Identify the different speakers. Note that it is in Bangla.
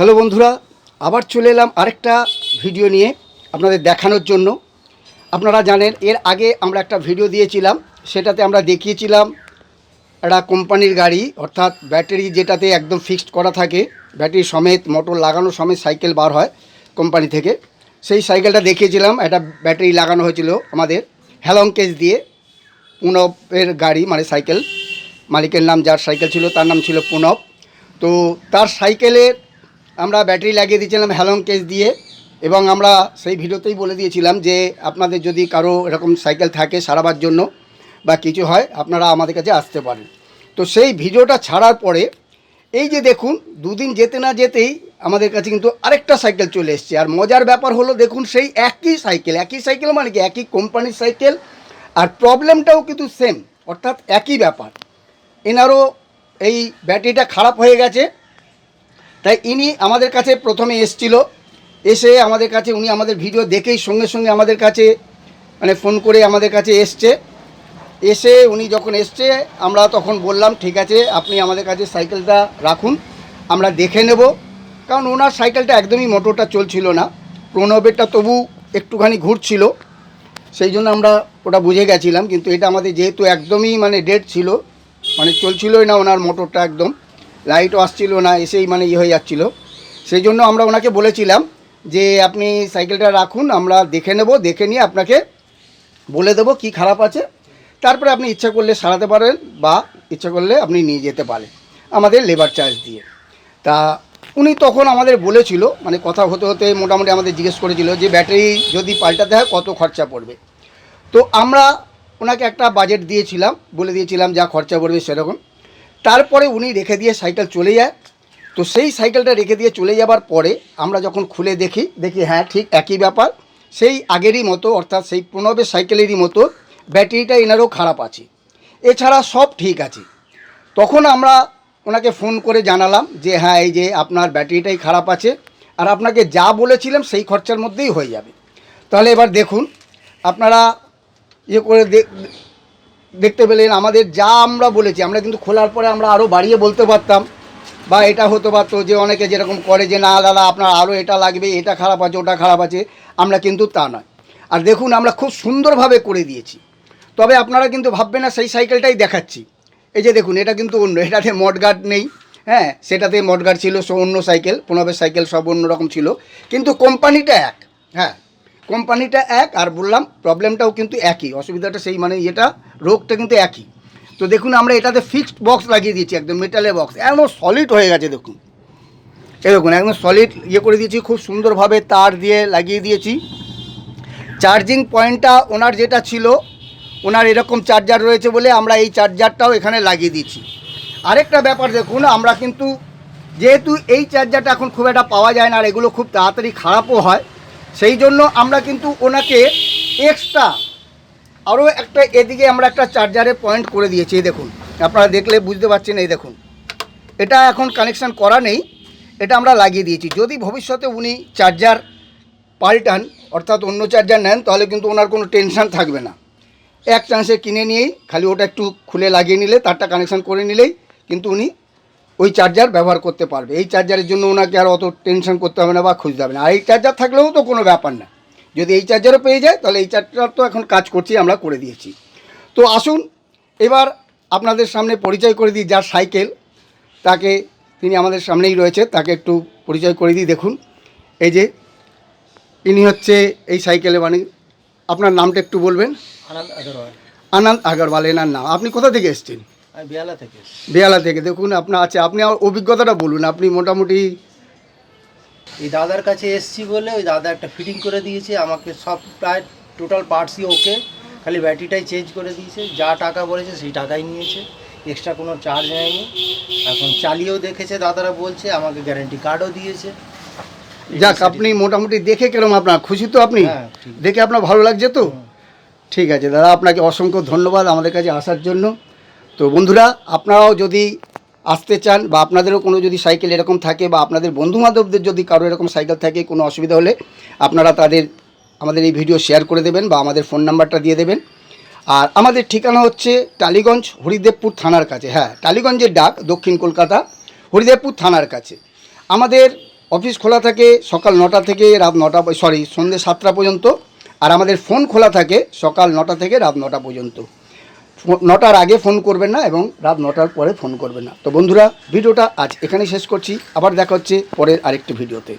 Speaker 1: হ্যালো বন্ধুরা, আবার চলে এলাম আরেকটা ভিডিও নিয়ে আপনাদের দেখানোর জন্য। আপনারা জানেন এর আগে আমরা একটা ভিডিও দিয়েছিলাম, সেটাতে আমরা দেখিয়েছিলাম একটা কোম্পানির গাড়ি, অর্থাৎ ব্যাটারি যেটাতে একদম ফিক্সড করা থাকে, ব্যাটারি সমেত মোটর লাগানো সমেত সাইকেল বার হয় কোম্পানি থেকে। সেই সাইকেলটা দেখিয়েছিলাম, একটা ব্যাটারি লাগানো হয়েছিল আমাদের হেলং কেস দিয়ে। পুনবের গাড়ি মানে সাইকেল, মালিকের নাম, যার সাইকেল ছিল তার নাম ছিল পুনব। তো তার সাইকেলের আমরা ব্যাটারি লাগিয়ে দিয়েছিলাম হেলং কেস দিয়ে, এবং আমরা সেই ভিডিওতেই বলে দিয়েছিলাম যে আপনাদের যদি কারো এরকম সাইকেল থাকে সারাবার জন্য বা কিছু হয়, আপনারা আমাদের কাছে আসতে পারেন। তো সেই ভিডিওটা ছাড়ার পরে এই যে দেখুন, দুদিন যেতে না যেতেই আমাদের কাছে কিন্তু আরেকটা সাইকেল চলে এসছে। আর মজার ব্যাপার হলো, দেখুন সেই একই সাইকেল মানে কি একই কোম্পানির সাইকেল, আর প্রবলেমটাও কিন্তু সেম, অর্থাৎ একই ব্যাপার। এনারও এই ব্যাটারিটা খারাপ হয়ে গেছে, তাই ইনি আমাদের কাছে প্রথমে এসে আমাদের কাছে উনি আমাদের ভিডিও দেখেই সঙ্গে সঙ্গে আমাদের কাছে মানে ফোন করে আমাদের কাছে এসে উনি যখন এসছে, আমরা তখন বললাম ঠিক আছে আপনি আমাদের কাছে সাইকেলটা রাখুন, আমরা দেখে নেব। কারণ ওনার সাইকেলটা একদমই মোটরটা চলছিল না, প্রণবেরটা তবু একটুখানি ঘুরছিল, সেই জন্য আমরা ওটা বুঝে গেছিলাম। কিন্তু এটা আমাদের যেহেতু একদমই মানে ডেড ছিল, মানে চলছিলই না ওনার মোটরটা, একদম লাইটও আসছিল না, এসেই মানে হয়ে যাচ্ছিলো, সেই জন্য আমরা ওনাকে বলেছিলাম যে আপনি সাইকেলটা রাখুন, আমরা দেখে নেব, দেখে নিয়ে আপনাকে বলে দেবো কি খারাপ আছে, তারপরে আপনি ইচ্ছা করলে সারাতে পারেন বা ইচ্ছা করলে আপনি নিয়ে যেতে পারেন আমাদের লেবার চার্জ দিয়ে। তা উনি তখন আমাদের বলেছিল, মানে কথা হতে হতে মোটামুটি আমাদের জিজ্ঞেস করেছিল যে ব্যাটারি যদি পাল্টাতে হয় কত খরচা পড়বে। তো আমরা ওনাকে একটা বাজেট দিয়েছিলাম, বলে দিয়েছিলাম যা খরচা পড়বে সেরকম। তারপরে উনি রেখে দিয়ে সাইকেল চলে যায়। তো সেই সাইকেলটা রেখে দিয়ে চলে যাবার পরে আমরা যখন খুলে দেখি হ্যাঁ ঠিক একই ব্যাপার, সেই আগেরই মতো, অর্থাৎ সেই প্রণবের সাইকেলেরই মতো ব্যাটারিটা এনারও খারাপ আছে, এছাড়া সব ঠিক আছে। তখন আমরা ওনাকে ফোন করে জানালাম যে হ্যাঁ এই যে আপনার ব্যাটারিটাই খারাপ আছে, আর আপনাকে যা বলেছিলাম সেই খরচার মধ্যেই হয়ে যাবে। তাহলে এবার দেখুন আপনারা ইয়ে করে দেখতে পেলেন আমাদের যা আমরা বলেছি, আমরা কিন্তু খোলার পরে আমরা আরও বাড়িয়ে বলতে পারতাম, বা এটা হতে পারতো যে অনেকে যেরকম করে যে না দাদা আপনার আরও এটা লাগবে, এটা খারাপ আছে, ওটা খারাপ আছে, আমরা কিন্তু তা নয়। আর দেখুন আমরা খুব সুন্দরভাবে করে দিয়েছি। তবে আপনারা কিন্তু ভাববেন না সেই সাইকেলটাই দেখাচ্ছি। এই যে দেখুন, এটা কিন্তু অন্য, এটাতে মডগার্ড নেই, হ্যাঁ সেটাতে মডগার্ড ছিল, অন্য সাইকেল, প্রণবের সাইকেল সব অন্য রকম ছিল, কিন্তু কোম্পানিটা এক। হ্যাঁ কোম্পানিটা এক, আর বললাম প্রবলেমটাও কিন্তু একই, অসুবিধাটা সেই মানে এটা রোগটা কিন্তু একই। তো দেখুন আমরা এটাতে ফিক্সড বক্স লাগিয়ে দিয়েছি, একদম মেটালের বক্স, একদম সলিড হয়ে গেছে। দেখুন এই দেখুন একদম সলিড ইয়ে করে দিয়েছি, খুব সুন্দরভাবে তার দিয়ে লাগিয়ে দিয়েছি। চার্জিং পয়েন্টটা ওনার যেটা ছিল, ওনার এরকম চার্জার রয়েছে বলে আমরা এই চার্জারটাও এখানে লাগিয়ে দিয়েছি। আরেকটা ব্যাপার দেখুন, আমরা কিন্তু যেহেতু এই চার্জারটা এখন খুব একটা পাওয়া যায় না, আর এগুলো খুব তাড়াতাড়ি খারাপও হয়, সেই জন্য আমরা কিন্তু ওনাকে এক্সট্রা আরও একটা এদিকে আমরা একটা চার্জারের পয়েন্ট করে দিয়েছি। এই দেখুন, আপনারা দেখলে বুঝতে পারছেন, এই দেখুন এটা এখন কানেকশান করা নেই, এটা আমরা লাগিয়ে দিয়েছি। যদি ভবিষ্যতে উনি চার্জার পাল্টান, অর্থাৎ অন্য চার্জার নেন, তাহলে কিন্তু ওনার কোনো টেনশান থাকবে না, এক চান্সে কিনে নিয়েই খালি ওটা একটু খুলে লাগিয়ে নিলে, তারটা কানেকশান করে নিলেই কিন্তু উনি ওই চার্জার ব্যবহার করতে পারবে। এই চার্জারের জন্য ওনাকে আর অত টেনশন করতে হবে না বা খুঁজতে হবে না। আর এই চার্জার থাকলেও তো কোনো ব্যাপার না, যদি এই চার্জারও পেয়ে যায় তাহলে এই চার্জার তো এখন কাজ করছি, আমরা করে দিয়েছি। তো আসুন এবার আপনাদের সামনে পরিচয় করে দিই যার সাইকেল, তাকে, তিনি আমাদের সামনেই রয়েছে, তাকে একটু পরিচয় করে দিই। দেখুন এই যে ইনি হচ্ছে এই সাইকেলে মানে, আপনার নামটা একটু বলবেন? আনন্দ আগরওয়াল এনার নাম। আপনি কোথা থেকে এসছেন? বেহালা থেকে। দেখুন আপনার আছে, আপনি অভিজ্ঞতাটা বলুন। আপনি মোটামুটি
Speaker 2: এই দাদার কাছে এসছি বলে ওই দাদা একটা ফিটিং করে দিয়েছে আমাকে, সব প্রায় টোটাল পার্টসই ওকে, খালি ব্যাটারিটাই চেঞ্জ করে দিয়েছে, যা টাকা বলেছে সেই টাকাই নিয়েছে, এক্সট্রা কোনো চার্জ নেয়নি। এখন চালিয়েও দেখেছে, দাদারা বলছে, আমাকে গ্যারেন্টি কার্ডও দিয়েছে।
Speaker 1: যাক, আপনি মোটামুটি দেখে কিরকম আপনার খুশি তো? আপনি দেখে আপনার ভালো লাগছে তো? ঠিক আছে দাদা, আপনাকে অসংখ্য ধন্যবাদ আমাদের কাছে আসার জন্য। তো বন্ধুরা, আপনারাও যদি আসতে চান বা আপনাদেরও কোনো যদি সাইকেল এরকম থাকে, বা আপনাদের বন্ধুবান্ধবদের যদি কারো এরকম সাইকেল থাকে, কোনো অসুবিধা হলে আপনারা আমাদের এই ভিডিও শেয়ার করে দেবেন বা আমাদের ফোন নাম্বারটা দিয়ে দেবেন। আর আমাদের ঠিকানা হচ্ছে টালিগঞ্জ, হরিদেবপুর থানার কাছে। হ্যাঁ, টালিগঞ্জের ডাক, দক্ষিণ কলকাতা, হরিদেবপুর থানার কাছে। আমাদের অফিস খোলা থাকে সকাল 9টা থেকে রাত 9টা, সন্ধ্যে 7টা পর্যন্ত। আর আমাদের ফোন খোলা থাকে সকাল 9টা থেকে রাত 9টা পর্যন্ত। 9টার আগে ফোন করবেন না এবং রাত 9টার পরে ফোন করবেন না। তো বন্ধুরা, ভিডিওটা আজ এখানেই শেষ করছি। আবার দেখা হচ্ছে পরের আরেকটি ভিডিওতে।